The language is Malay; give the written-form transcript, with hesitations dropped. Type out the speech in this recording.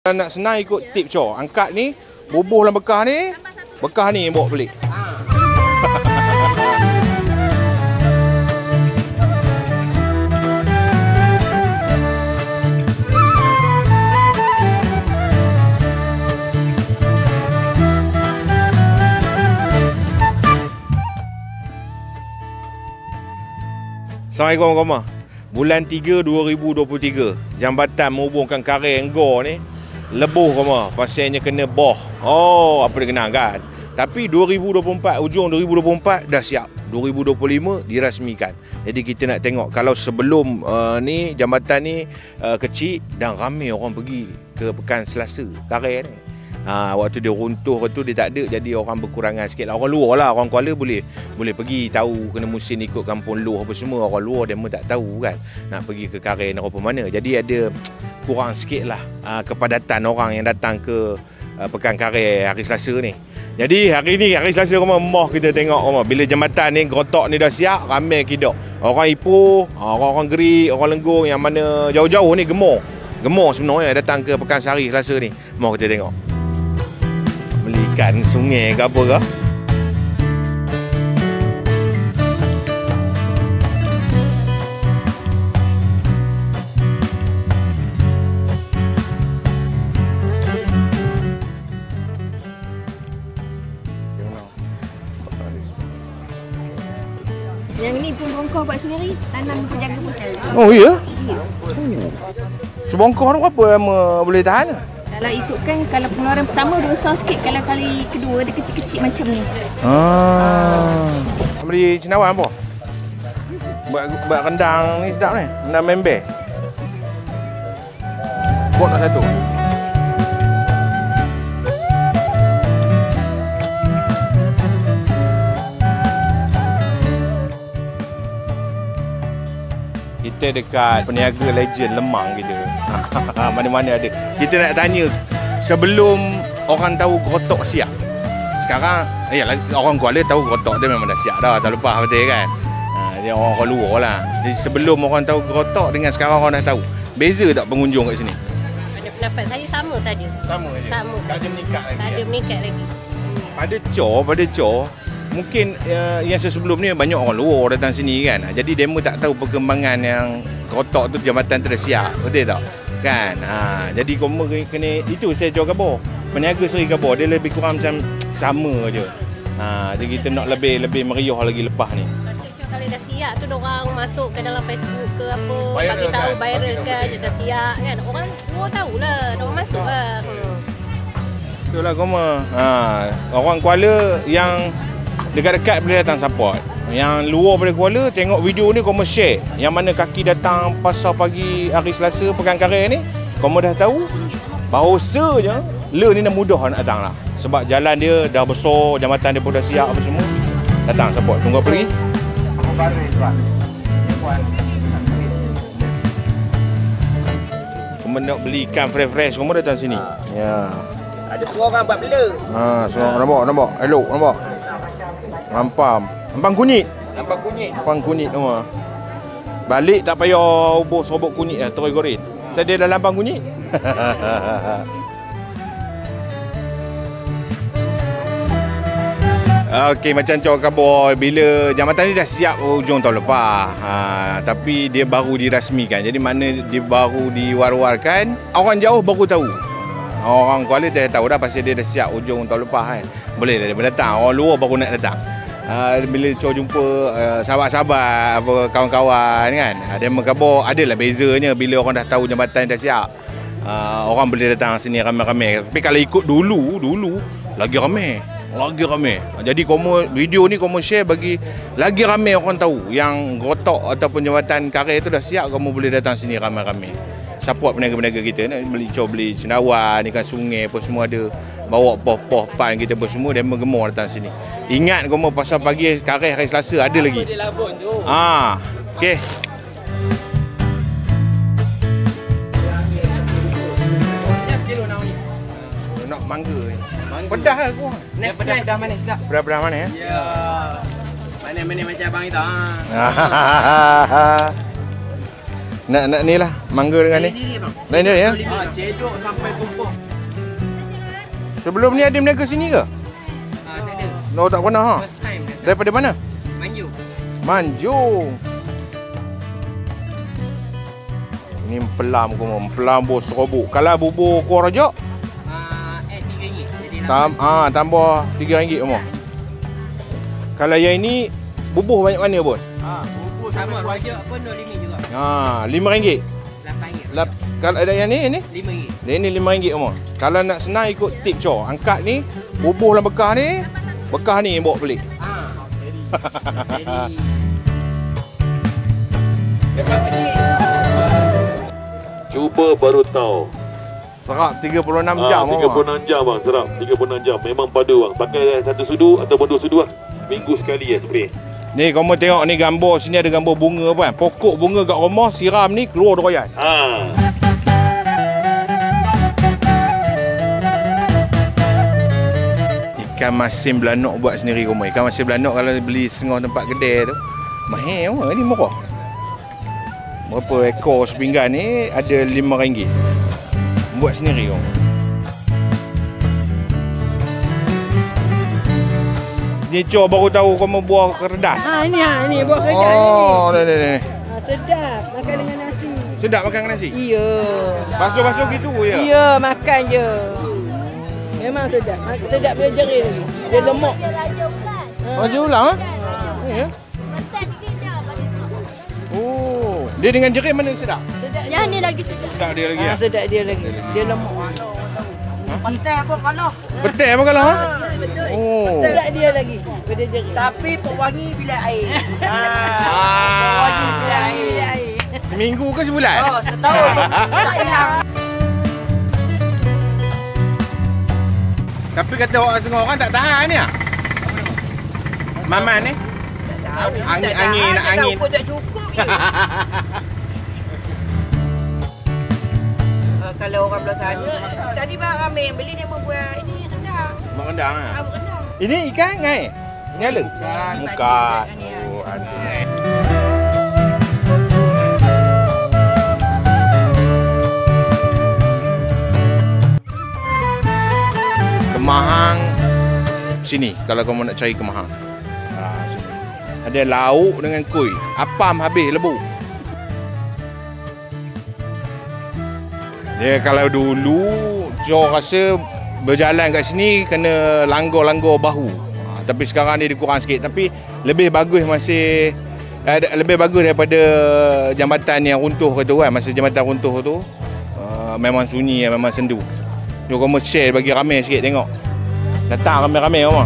Nak senang ikut tip Cor. Angkat ni, bubuh dalam bekah ni bawa balik. Assalamualaikum warahmatullahi. Bulan 3 2023, jambatan menghubungkan Karir Enggor ni lebuh koma, pasalnya kena boh. Oh, apa dia kenal kan? Tapi 2024, ujung 2024 dah siap. 2025 dirasmikan. Jadi kita nak tengok kalau sebelum ni jambatan ni kecil dan ramai orang pergi ke Pekan Selasa Karir ni. Waktu dia runtuh tu dia tak ada, jadi orang berkurangan sikit lah. Orang luar lah, orang Kuala boleh pergi tahu kena musim ikut Kampung Loh apa semua. Orang luar dia tak tahu kan nak pergi ke Karir nak apa mana. Jadi ada kurang sikit lah kepadatan orang yang datang ke Pekan Karir hari Selasa ni. Jadi hari ni hari Selasa moh kita tengok bila jambatan ni gerotok ni dah siap, ramai kidok. Orang Ipoh, orang Gerik, orang Lenggong yang mana jauh-jauh ni gemar sebenarnya datang ke Pekan Sari Selasa ni. Moh kita tengok. Belikan sungai ke apa ke. Yang ni pun bongkah buat sendiri, tanam penjaga putih. Oh ya? Ya. Sebongkah tu berapa lama boleh tahan? Kalau ikutkan, kalau pengeluaran pertama dia besar sikit, kalau kali kedua dia kecil-kecil macam ni. Beli cendawan apa? Buat rendang ni sedap ni, rendang member. Buat nak satu. Kita dekat peniaga legend Lemang kita. Mana-mana ada. Kita nak tanya sebelum orang tahu gerotok siap. Sekarang orang Kuala tahu gerotok dia memang dah siap dah, tak lepas betul kan. Dia orang luar lah. Jadi sebelum orang tahu gerotok dengan sekarang orang dah tahu. Beza tak pengunjung kat sini? Pada pendapat saya sama saja. Sama saja. Sama saja. Tak ada meningkat lagi. Tak ada meningkat lagi. Pada Cor mungkin yang sebelum ni banyak orang luar datang sini kan. Jadi demo tak tahu perkembangan yang gerotok tu jambatan tu dah siap. Betul tak? Kan? Jadi kamu kena itu saya jual khabar. Peniaga Seri Khabar dia lebih kurang macam sama je. Jadi kita nak lebih meriah lagi lepas ni. Kalau dah siap tu orang masuk ke dalam Facebook ke apa, viral bagi tahu kan? viral kan dah siap kan. Orang semua tahulah, orang masuk lah. Betul lah kamu. Orang Kuala yang dekat-dekat boleh datang support. Yang luar pada Kuala tengok video ni kamu share. Yang mana kaki datang pasar pagi hari Selasa Pekan Karir ni, kamu dah tahu bahawasanya le ni dah mudah nak datang lah. Sebab jalan dia dah besar, jambatan dia pun dah siap apa semua. Datang support. Tunggu apa lagi? Kamu nak beli ikan fresh-fresh, kamu datang sini. Ya. Ada semua orang buat bela. So nampak. Elok nampak. Lampang kunyit. Lampang kunyit semua. Balik tak payah ubur serobok kunyit dah, terus goreng. Sedia dah lampang kunyit. Okey, macam Cor khabar bila jambatan ni dah siap hujung tahun lepas. Tapi dia baru dirasmikan. Jadi mana dia baru diwar-warkan, orang jauh baru tahu. Orang Kuala dah tahu dah pasal dia dah siap hujung tahun lepas kan. Boleh dah datang. Orang luar baru nak datang. Bila Cor jumpa sahabat-sahabat apa kawan-kawan kan, dia mengkhabar adalah bezanya bila orang dah tahu jambatan dah siap. Orang boleh datang sini ramai-ramai. Tapi kalau ikut dulu lagi ramai. Jadi video ni kamu share bagi lagi ramai orang tahu yang gerotok ataupun jambatan Karir tu dah siap. Kamu boleh datang sini ramai-ramai. Support peniaga-peniaga kita nak beli cendawan, ikan sungai apa semua ada. Bawa poh-poh pan kita apa semua, dia gemar datang sini. Ingat kamu pasal pagi Karir hari Selasa ada lagi. Okey. Nak mangga. Pedas lah aku. Pedas manis sedap. Pedas mana ya? Ya. Manis macam abang itu. Nak ni lah, mangga dengan ni. Lain dia ya. Cedok sampai tumpuk. Sebelum ni ada berniaga sini ke? Tak ada. No, tak pernah ha. First time. Daripada mana? Manju. Manjung. Ni pelam ko, pelambur serobok. Kalau bubur kuah rajak, Add RM3. Jadi tambah RM3 semua. Kalau yang ini bubuh banyak mana pun? bubur sama rojak pun RM5 juga. RM5. RM8. Kalau ada yang ni RM5. dia ni RM5 semua. Kalau nak senang ikut tip Cor, angkat ni, bubuh dalam bekah ni yang bawa pelik. Jadi Cuba baru tahu. Serap 36 jam. 36 jam bang, serap 36 jam. Memang padu bang. Pakai satu sudu ataupun dua sudu lah. Minggu sekali spray. Ni kamu tengok ni gambar sini ada gambar bunga apa kan. Pokok bunga kat rumah siram ni keluar durian. Ikan masin belanok buat sendiri rumah. Ikan masin belanok kalau beli setengah tempat kedai tu mahal apa ni murah. Berapa ekor sepinggan ni ada RM5. Buat sendiri rumah. Ni Cor baru tahu kamu buah kerdas. Ni buah kerdas ni. sedap makan dengan nasi. Sedap makan dengan nasi? Ya. Basuh-basuh gitu ya? Ya, makan je. Memang sedap. Sedap dia jerih lagi. Dia lemak. Raja ulang ah? Ya. Oh, dia dengan jerih mana sedap? Yang ni lagi sedap. Sedap dia lagi ah. Sedap dia lagi. Dia lemak. Petai pun kalah. Betul apa kalau ha? Betul. Oh. Sedap dia lagi. Pada jerih. Tapi pewangi bila air. Pewangi bila air. Seminggu ke sebulan? Setahun. Tak hilang. Tapi kata orang setengah orang tak tahan ni ah. Maman ni? Angin. Ukur tak cukup je. Kalau orang belah sana, tadi bang ramai yang beli dia membuat ini rendang. Mak rendang ah. Rendang. Ini ikan ngai. Nyala. Mukat. Oh, ada. Kemahang sini kalau kamu nak cari kemahang. Sini. Ada lauk dengan kuih. Apam habis lebu. Dia kalau dulu Cor rasa berjalan kat sini kena langgar-langgar bahu. Tapi sekarang ni dia kurang sikit. Tapi lebih bagus lebih bagus daripada jambatan yang runtuh tu kan. Masa jambatan runtuh tu memang sunyi, memang sendu. Jom kamu share bagi ramai sikit tengok. Datang ramai-ramai rumah.